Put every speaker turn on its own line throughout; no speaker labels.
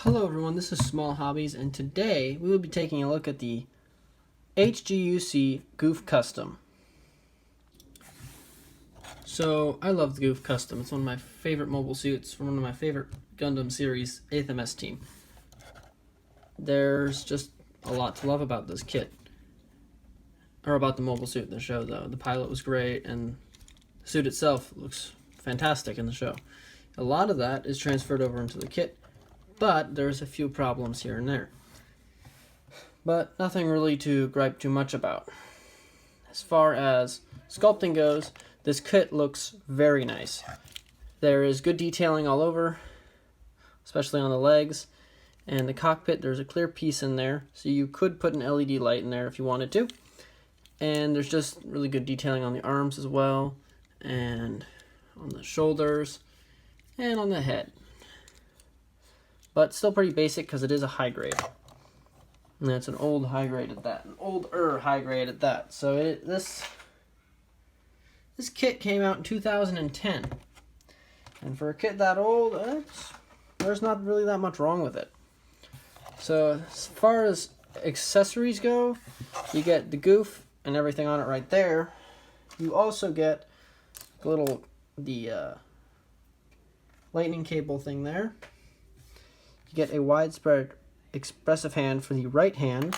Hello everyone, this is Small Hobbies, and today we will be taking a look at the hguc Gouf Custom. So, I love the Gouf Custom. It's one of my favorite mobile suits from one of my favorite Gundam series, 8th MS team. There's just a lot to love about this kit. Or about the mobile suit in the show, though. The pilot was great, and the suit itself looks fantastic in the show. A lot of that is transferred over into the kit, but there's a few problems here and there. But nothing really to gripe too much about. As far as sculpting goes, this kit looks very nice. There is good detailing all over, especially on the legs. And the cockpit, there's a clear piece in there, so you could put an LED light in there if you wanted to. And there's just really good detailing on the arms as well, and on the shoulders, and on the head. But still pretty basic because it is a high grade. And it's an old high grade at that. An older high grade at that. So this kit came out in 2010. And for a kit that old, there's not really that much wrong with it. So as far as accessories go, you get the gouf and everything on it right there. You also get the lightning cable thing there. You get a widespread expressive hand for the right hand.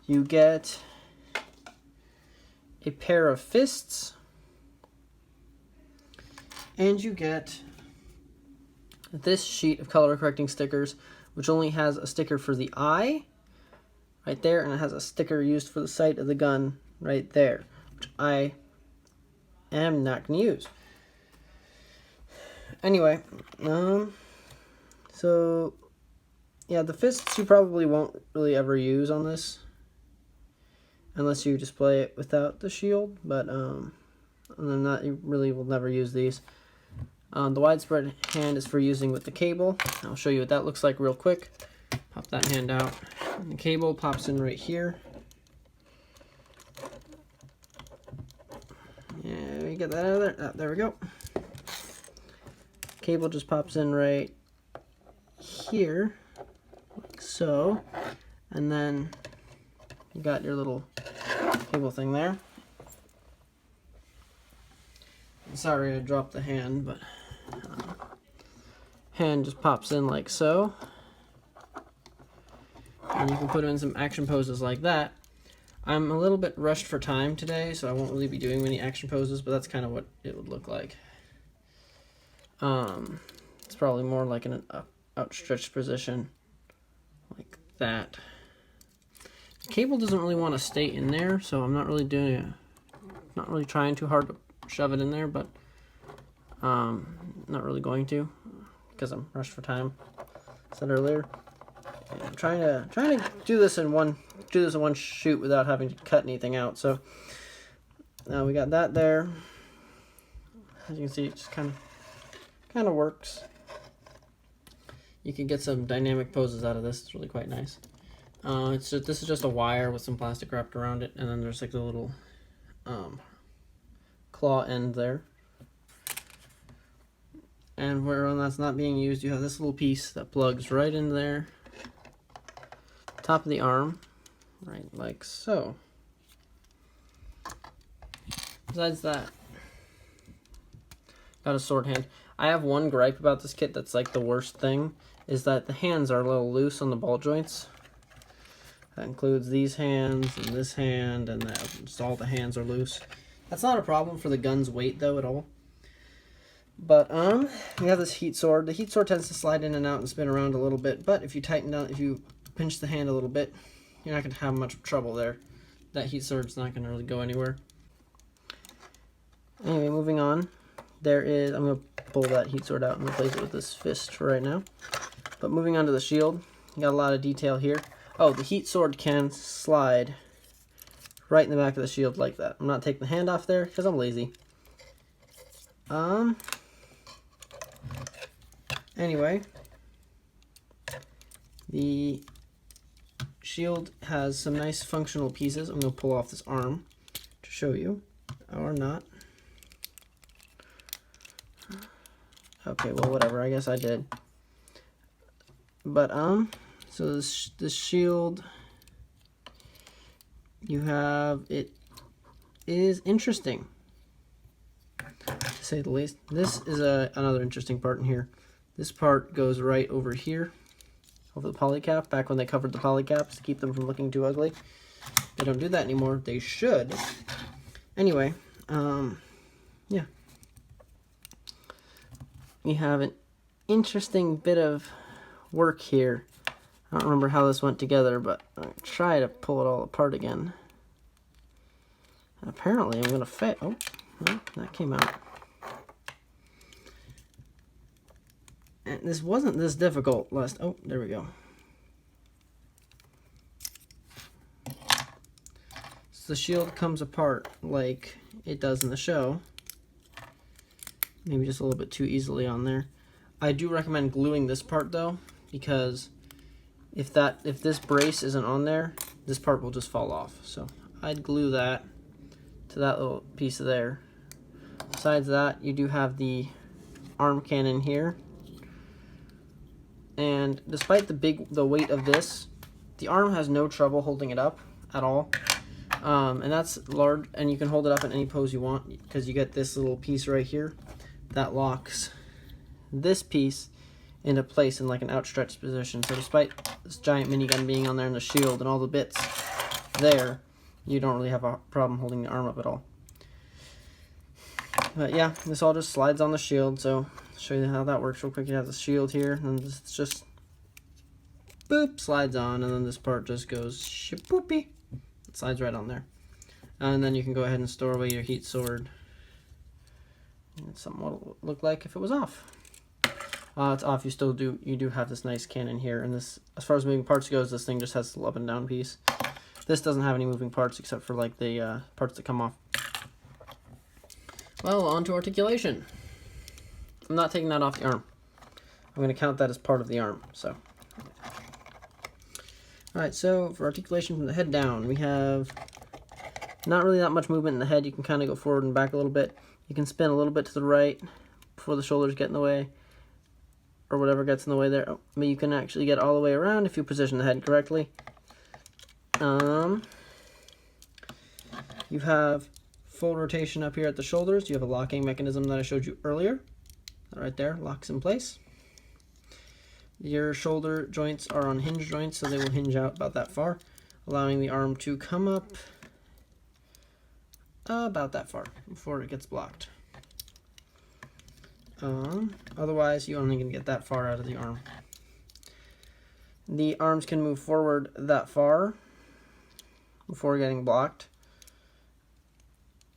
You get a pair of fists. And you get this sheet of color correcting stickers, which only has a sticker for the eye right there, and it has a sticker used for the sight of the gun right there, which I am not going to use. Anyway, so yeah, the fists you probably won't really ever use on this unless you just play it without the shield, but other than that, you really will never use these. The widespread hand is for using with the cable. I'll show you what that looks like real quick. Pop that hand out, and the cable pops in right here. Yeah, we get that out of there. Oh, there we go. Cable just pops in right here, like so, and then you got your little cable thing there. Sorry I dropped the hand, but hand just pops in like so. And you can put them in some action poses like that. I'm a little bit rushed for time today, so I won't really be doing many action poses, but that's kind of what it would look like. It's probably more like in an outstretched position, like that. The cable doesn't really want to stay in there, so I'm not really not really trying too hard to shove it in there, but not really going to because I'm rushed for time. I said earlier. I'm trying to do this in one shoot without having to cut anything out. So now we got that there. As you can see, it just kind of works. You can get some dynamic poses out of this. It's really quite nice. This is just a wire with some plastic wrapped around it, and then there's like a little claw end there. And where that's not being used, you have this little piece that plugs right in there. Top of the arm, right like so. Besides that, got a sword hand. I have one gripe about this kit that's like the worst thing, is that the hands are a little loose on the ball joints. That includes these hands and this hand, and just all the hands are loose. That's not a problem for the gun's weight though at all. But we have this heat sword. The heat sword tends to slide in and out and spin around a little bit, but if you tighten down, if you pinch the hand a little bit, you're not going to have much trouble there. That heat sword's not going to really go anywhere. Anyway, moving on. I'm going to pull that heat sword out and replace it with this fist for right now. But moving on to the shield, you got a lot of detail here. Oh, the heat sword can slide right in the back of the shield like that. I'm not taking the hand off there because I'm lazy. Anyway, the shield has some nice functional pieces. I'm going to pull off this arm to show you, or not. Okay, well, whatever. I guess I did. But so this shield, you have, it is interesting, to say the least. This is another interesting part in here. This part goes right over here, over the polycap, back when they covered the polycaps to keep them from looking too ugly. They don't do that anymore. They should. Anyway, yeah. We have an interesting bit of work here. I don't remember how this went together, but I'll try to pull it all apart again. And apparently I'm going to fail. Oh, well, that came out. And this wasn't this difficult last... Oh, there we go. So the shield comes apart like it does in the show. Maybe just a little bit too easily on there. I do recommend gluing this part though, because if this brace isn't on there, this part will just fall off. So I'd glue that to that little piece of there. Besides that, you do have the arm cannon here. And despite the weight of this, the arm has no trouble holding it up at all. And that's large, and you can hold it up in any pose you want, because you get this little piece right here that locks this piece into place in like an outstretched position. So despite this giant minigun being on there and the shield and all the bits there, you don't really have a problem holding the arm up at all. But yeah, this all just slides on the shield. So I'll show you how that works real quick. You have the shield here, and this just boop, slides on, and then this part just goes shapoopy. It slides right on there. And then you can go ahead and store away your heat sword. And something what it would look like if it was off. It's off. You do have this nice cannon here, and this, as far as moving parts goes, this thing just has the up and down piece. This doesn't have any moving parts except for like the parts that come off. Well, on to articulation. I'm not taking that off the arm. I'm going to count that as part of the arm. So, alright, so for articulation from the head down, we have not really that much movement in the head. You can kind of go forward and back a little bit. You can spin a little bit to the right before the shoulders get in the way, or whatever gets in the way there. Oh, but you can actually get all the way around if you position the head correctly. You have full rotation up here at the shoulders. You have a locking mechanism that I showed you earlier. That right there locks in place. Your shoulder joints are on hinge joints, so they will hinge out about that far, allowing the arm to come up about that far before it gets blocked. Otherwise, you only can get that far out of the arm. The arms can move forward that far before getting blocked.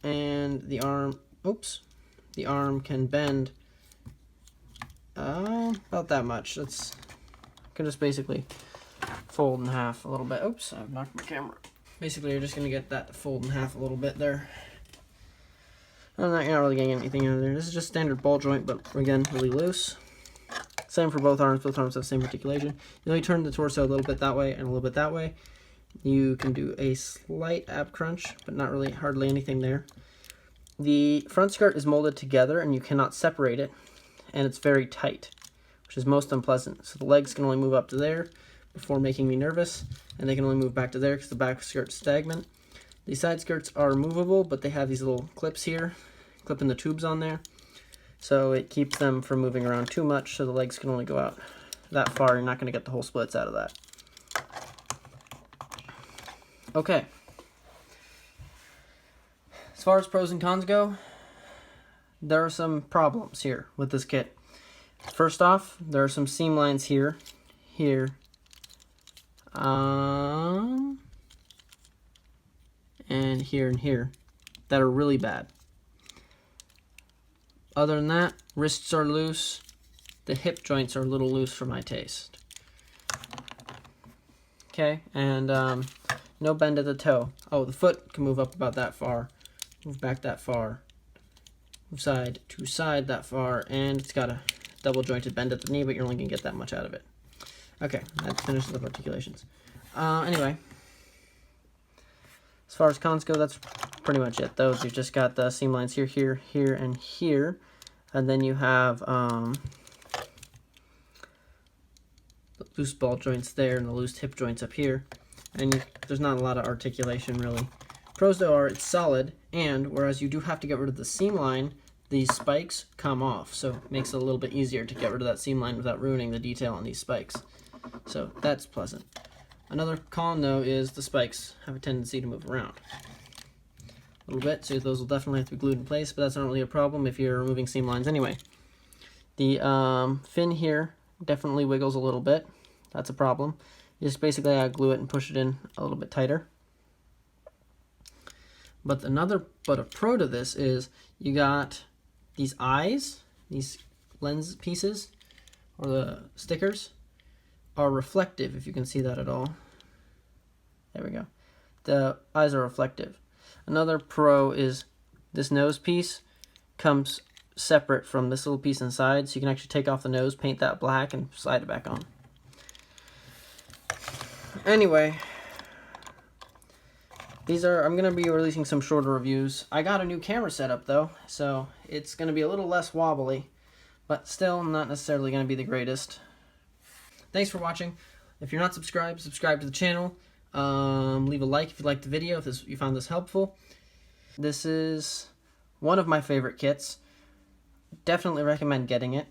And the arm, the arm can bend about that much. That's, can just basically fold in half a little bit. Oops, I've knocked my camera. Basically, you're just going to get that to fold in half a little bit there. You're not really getting anything out of there. This is just standard ball joint, but again, really loose. Same for both arms. Both arms have the same articulation. You only turn the torso a little bit that way and a little bit that way. You can do a slight ab crunch, but not really, hardly anything there. The front skirt is molded together, and you cannot separate it, and it's very tight, which is most unpleasant. So the legs can only move up to there before making me nervous, and they can only move back to there because the back skirt's stagnant. The side skirts are movable, but they have these little clips here, clipping the tubes on there, so it keeps them from moving around too much, so the legs can only go out that far. You're not going to get the whole splits out of that. Okay. As far as pros and cons go, there are some problems here with this kit. First off, there are some seam lines here, and here and here that are really bad. Other than that, wrists are loose. The hip joints are a little loose for my taste. Okay, and no bend at the toe. Oh, the foot can move up about that far, move back that far, move side to side that far, and it's got a double jointed bend at the knee, but you're only going to get that much out of it. Okay, that finishes the articulations. Anyway, as far as cons go, that's pretty much it. Those, you've just got the seam lines here, here, here, and here. And then you have the loose ball joints there and the loose hip joints up here. And there's not a lot of articulation really. Pros though are it's solid, and whereas you do have to get rid of the seam line, these spikes come off, so it makes it a little bit easier to get rid of that seam line without ruining the detail on these spikes. So that's pleasant. Another con though is the spikes have a tendency to move around a little bit, so those will definitely have to be glued in place, but that's not really a problem if you're removing seam lines anyway. The fin here definitely wiggles a little bit. That's a problem. You just basically glue it and push it in a little bit tighter. But a pro to this is you got these eyes, these lens pieces, or the stickers, are reflective, if you can see that at all. There we go. The eyes are reflective. Another pro is this nose piece comes separate from this little piece inside, so you can actually take off the nose, paint that black, and slide it back on. Anyway, I'm going to be releasing some shorter reviews. I got a new camera setup though, so it's going to be a little less wobbly, but still not necessarily going to be the greatest. Thanks for watching. If you're not subscribed, subscribe to the channel. Leave a like if you liked the video, if you found this helpful. This is one of my favorite kits. Definitely recommend getting it,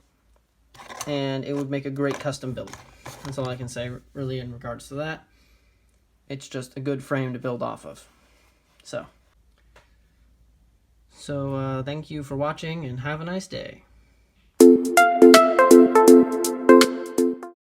and it would make a great custom build. That's all I can say really in regards to that. It's just a good frame to build off of. So thank you for watching and have a nice day.